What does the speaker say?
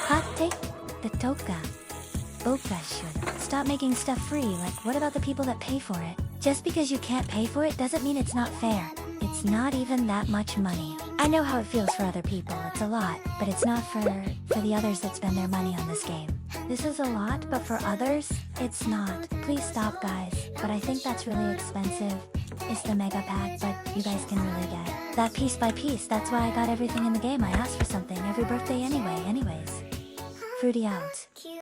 Hot take? The toka. Boka should stop making stuff free. Like, what about the people that pay for it? Just because you can't pay for it doesn't mean it's not fair. It's not even that much money. I know how it feels for other people. It's a lot, but it's not for the others that spend their money on this game. This is a lot, but for others, it's not. Please stop, guys. But I think that's really expensive. It's the mega pack, but you guys can really get that piece by piece. That's why I got everything in the game. I asked for something every birthday anyway. Anyways, Fruity out.